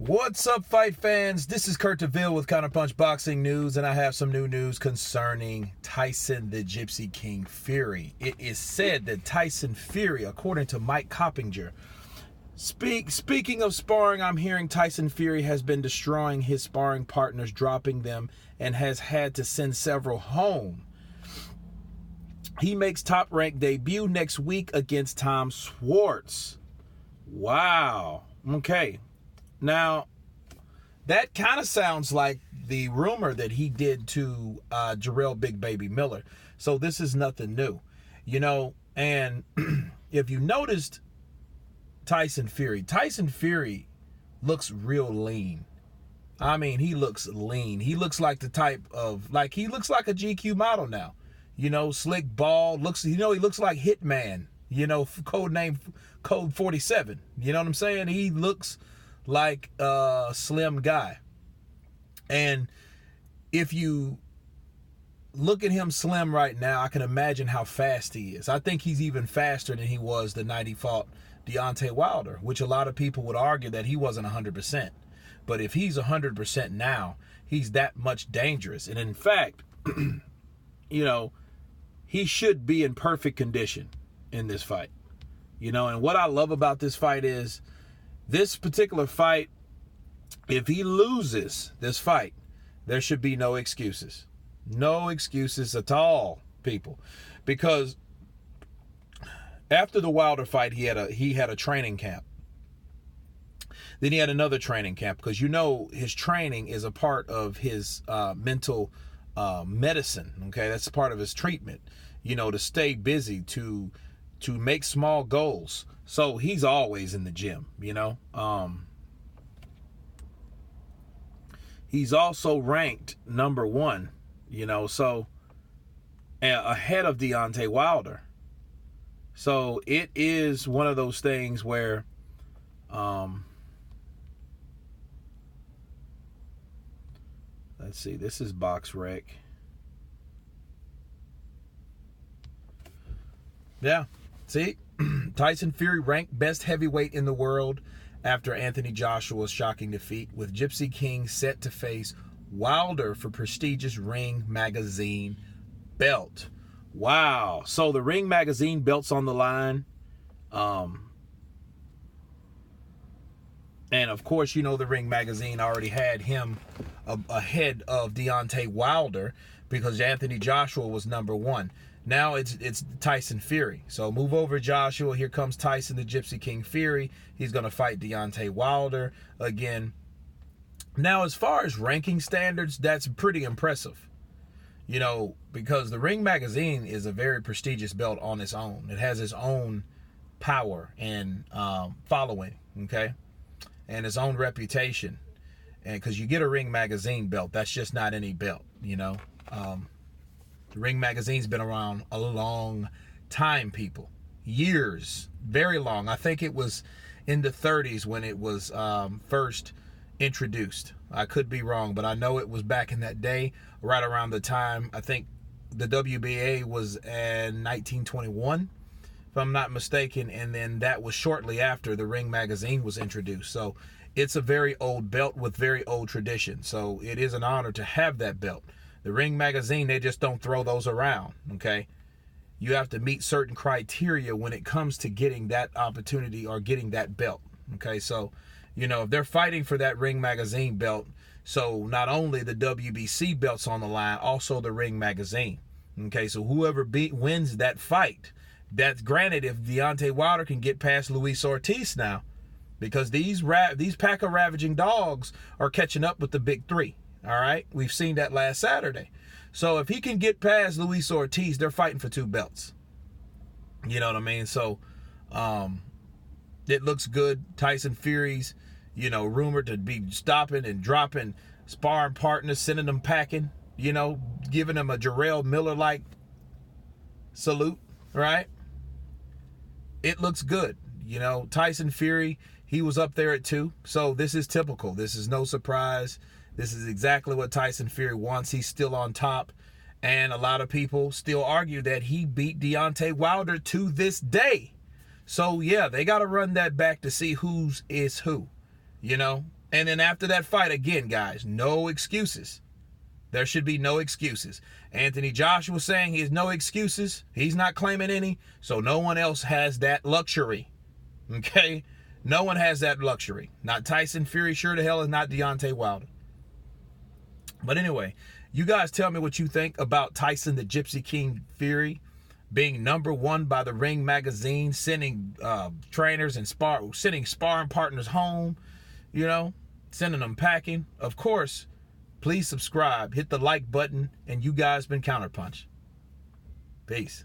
What's up, fight fans? This is Kurt DeVille with Counterpunch Boxing News, and I have some new news concerning Tyson the Gypsy King Fury. It is said that Tyson Fury, according to Mike Coppinger, speaking of sparring, I'm hearing Tyson Fury has been destroying his sparring partners, dropping them, and has had to send several home. He makes top-ranked debut next week against Tom Schwartz. Wow. Okay. Now, that kind of sounds like the rumor that he did to Jarrell Big Baby Miller. So this is nothing new, and if you noticed Tyson Fury looks real lean. I mean, he looks lean. He looks like the type of, he looks like a GQ model now. Slick bald, he looks like Hitman, code 47. You know what I'm saying? He looks like a slim guy. And if you look at him slim right now, I can imagine how fast he is. I think he's even faster than he was the night he fought Deontay Wilder, which a lot of people would argue that he wasn't 100%. But if he's 100% now, he's that much dangerous. And in fact, he should be in perfect condition in this fight. And what I love about this fight is this particular fight, if he loses this fight, there should be no excuses. No excuses at all, people. Because after the Wilder fight, he had a training camp. Then he had another training camp because his training is a part of his mental medicine. Okay, that's part of his treatment. To stay busy, to make small goals. So he's always in the gym. He's also ranked number 1. So ahead of Deontay Wilder. So it is one of those things where let's see, this is BoxRec. Yeah, see, Tyson Fury ranked best heavyweight in the world after Anthony Joshua's shocking defeat, with Gypsy King set to face Wilder for prestigious Ring Magazine belt. Wow. So the Ring Magazine belt's on the line. And of course, the Ring Magazine already had him ahead of Deontay Wilder because Anthony Joshua was number 1. Now it's Tyson Fury. So move over Joshua. Here comes Tyson the Gypsy King Fury. He's going to fight Deontay Wilder again. Now, as far as ranking standards, that's pretty impressive. Because the Ring Magazine is a very prestigious belt on its own. It has its own power and following, okay? And its own reputation. And because you get a Ring Magazine belt, that's just not any belt, The Ring Magazine's been around a long time, people. Years. Very long. I think it was in the 30s when it was first introduced. I could be wrong, but I know it was back in that day, right around the time, I think the WBA was in 1921, if I'm not mistaken, and then that was shortly after the Ring Magazine was introduced. So it's a very old belt with very old tradition. So it is an honor to have that belt. The Ring Magazine, they just don't throw those around, okay? You have to meet certain criteria when it comes to getting that opportunity or getting that belt, okay? So, if they're fighting for that Ring Magazine belt, so not only the WBC belt's on the line, also the Ring Magazine, okay? So whoever wins that fight, that's granted if Deontay Wilder can get past Luis Ortiz now, because these pack of ravaging dogs are catching up with the big 3. All right, we've seen that last Saturday. So if he can get past Luis Ortiz, they're fighting for 2 belts. You know what I mean? So it looks good. Tyson Fury's, rumored to be stopping and dropping sparring partners, sending them packing, giving them a Jarrell Miller-like salute, right? It looks good. Tyson Fury, he was up there at 2. So this is typical. This is no surprise. This is exactly what Tyson Fury wants. He's still on top. And a lot of people still argue that he beat Deontay Wilder to this day. So, yeah, they got to run that back to see whose is who. And then after that fight, again, guys, no excuses. There should be no excuses. Anthony Joshua saying he has no excuses. He's not claiming any, so no one else has that luxury. Okay? No one has that luxury. Not Tyson Fury, sure to hell is not Deontay Wilder. But anyway, you guys tell me what you think about Tyson the Gypsy King Fury being #1 by the Ring magazine, sending trainers and sending sparring partners home, you know, sending them packing. Of course, please subscribe, hit the like button, and you guys been Counterpunch. Peace.